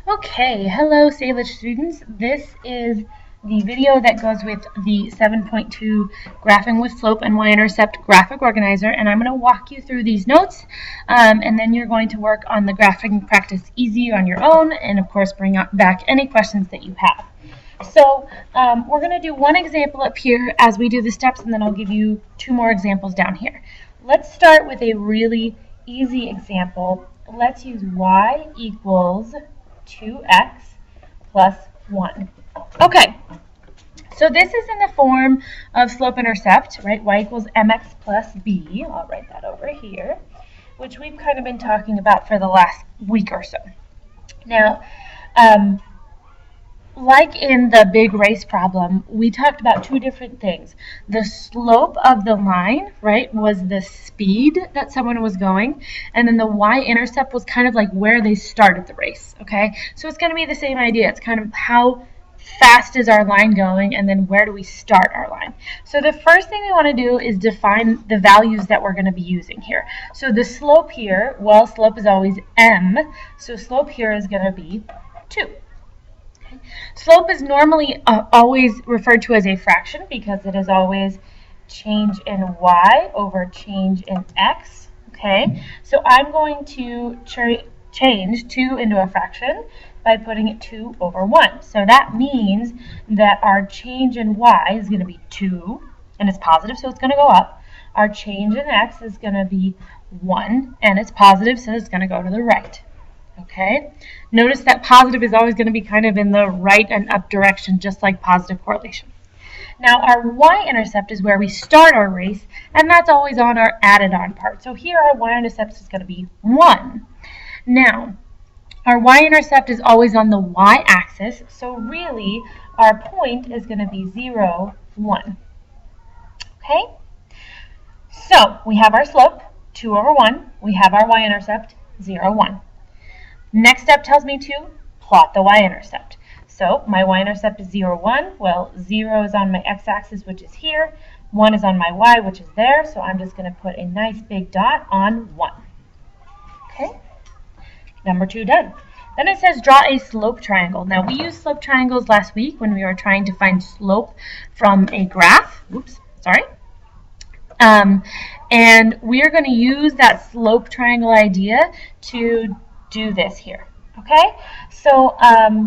Okay, hello Salish students. This is the video that goes with the 7.2 Graphing with Slope and Y-Intercept Graphic Organizer, and I'm going to walk you through these notes, and then you're going to work on the graphing practice easy on your own, and of course bring back any questions that you have. So we're going to do one example up here as we do the steps, and then I'll give you two more examples down here. Let's start with a really easy example. Let's use y equals 2x plus 1. Okay, so this is in the form of slope-intercept, right? Y equals mx plus b. I'll write that over here, which we've kind of been talking about for the last week or so. Now, like in the big race problem, we talked about two different things. The slope of the line, right, was the speed that someone was going, and then the y-intercept was kind of like where they started the race, okay? So it's going to be the same idea. It's kind of how fast is our line going, and then where do we start our line. So the first thing we want to do is define the values that we're going to be using here. So the slope here, well, slope is always m, so slope here is going to be 2. Slope is normally always referred to as a fraction because it is always change in y over change in x. Okay, so I'm going to change 2 into a fraction by putting it 2 over 1. So that means that our change in y is going to be 2, and it's positive, so it's going to go up. Our change in x is going to be 1, and it's positive, so it's going to go to the right. Okay, notice that positive is always going to be kind of in the right and up direction, just like positive correlation. Now our y-intercept is where we start our race, and that's always on our added on part. So here our y-intercept is going to be 1. Now, our y-intercept is always on the y-axis, so really our point is going to be 0, 1. Okay, so we have our slope, 2 over 1. We have our y-intercept, 0, 1. Next step tells me to plot the y-intercept. So my y-intercept is 0, 1. Well, 0 is on my x-axis, which is here. 1 is on my y, which is there. So I'm just going to put a nice big dot on 1. Okay, number 2 done. Then it says draw a slope triangle. Now we used slope triangles last week when we were trying to find slope from a graph. Oops, sorry. And we are going to use that slope triangle idea to do this here. Okay, so I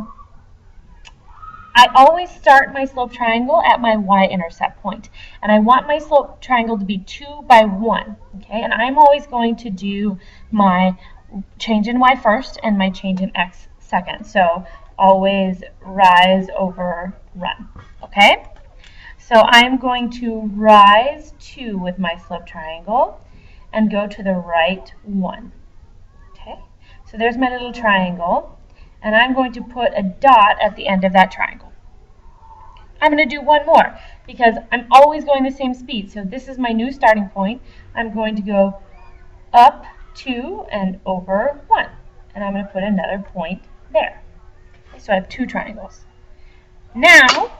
always start my slope triangle at my y-intercept point, and I want my slope triangle to be 2 by 1. Okay, and I'm always going to do my change in y first and my change in x second. So always rise over run. Okay, so I'm going to rise 2 with my slope triangle and go to the right 1. Okay, so there's my little triangle, and I'm going to put a dot at the end of that triangle. I'm going to do one more because I'm always going the same speed. So this is my new starting point. I'm going to go up 2 and over 1, and I'm going to put another point there. Okay, so I have 2 triangles. Now,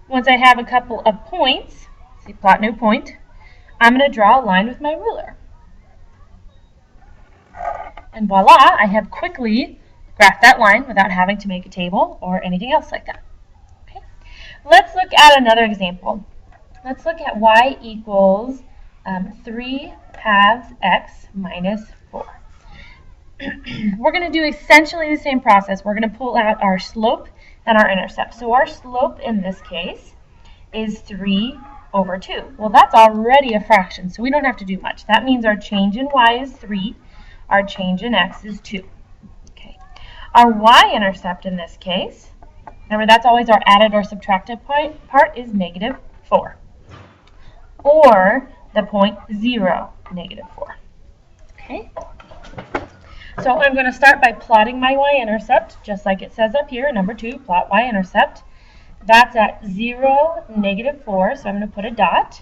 once I have a couple of points, see, plot new point, I'm going to draw a line with my ruler. And voila, I have quickly graphed that line without having to make a table or anything else like that. Okay, let's look at another example. Let's look at y equals 3 halves x minus 4. We're going to do essentially the same process. We're going to pull out our slope and our intercept. So our slope in this case is 3 over 2. Well, that's already a fraction, so we don't have to do much. That means our change in y is 3. Our change in x is 2. Okay. Our y-intercept in this case, remember that's always our added or subtracted part, is negative 4. Or the point 0, negative 4. Okay. So I'm going to start by plotting my y-intercept, just like it says up here, number 2, plot y-intercept. That's at 0, negative 4, so I'm going to put a dot.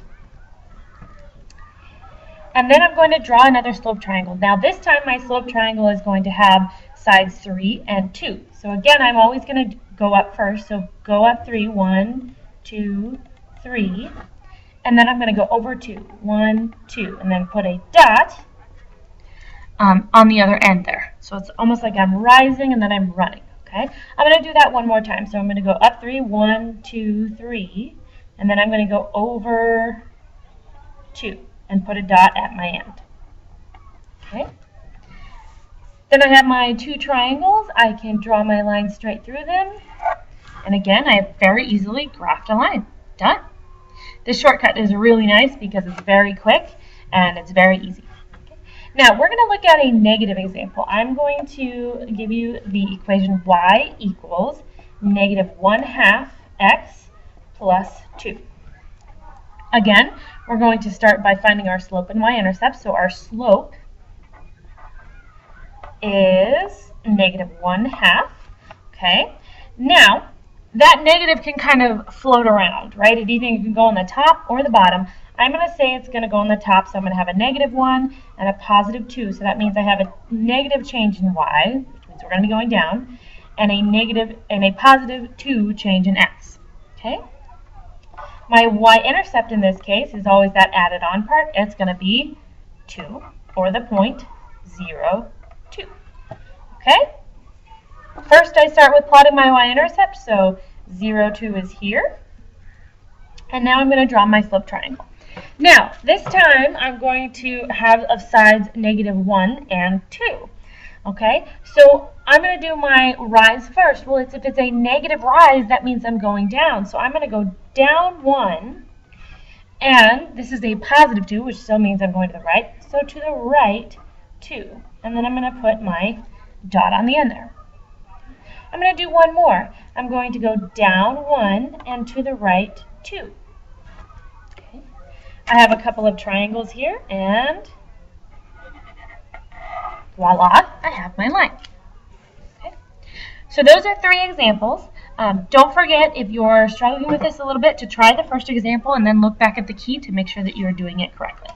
And then I'm going to draw another slope triangle. Now this time my slope triangle is going to have sides 3 and 2. So again, I'm always going to go up first. So go up 3, 1, 2, 3. And then I'm going to go over 2, 1, 2. And then put a dot on the other end there. So it's almost like I'm rising and then I'm running. Okay, I'm going to do that one more time. So I'm going to go up 3, 1, 2, 3, and then I'm going to go over 2 and put a dot at my end. Okay. Then I have my 2 triangles. I can draw my line straight through them. And again, I have very easily graphed a line. Done. This shortcut is really nice because it's very quick and it's very easy. Now, we're going to look at a negative example. I'm going to give you the equation y equals negative 1/2 x plus 2. Again, we're going to start by finding our slope and y-intercept. So our slope is negative 1/2. Okay. Now, that negative can kind of float around, right? It either can go on the top or the bottom. I'm going to say it's going to go on the top, so I'm going to have a negative 1 and a positive 2. So that means I have a negative change in y, which means we're going to be going down, and a positive 2 change in x. Okay? My y-intercept in this case is always that added on part. It's going to be 2, or the point 0, 2. Okay? First, I start with plotting my y-intercept, so 0, 2 is here. And now I'm going to draw my slope triangle. Now, this time I'm going to have of sides negative 1 and 2. Okay, so I'm going to do my rise first. Well, if it's a negative rise, that means I'm going down. So I'm going to go down 1, and this is a positive 2, which still means I'm going to the right. So to the right, 2. And then I'm going to put my dot on the end there. I'm going to do one more. I'm going to go down 1 and to the right 2. Okay. I have a couple of triangles here, and voila, I have my line. Okay. So those are 3 examples. Don't forget, if you're struggling with this a little bit, to try the first example and then look back at the key to make sure that you're doing it correctly.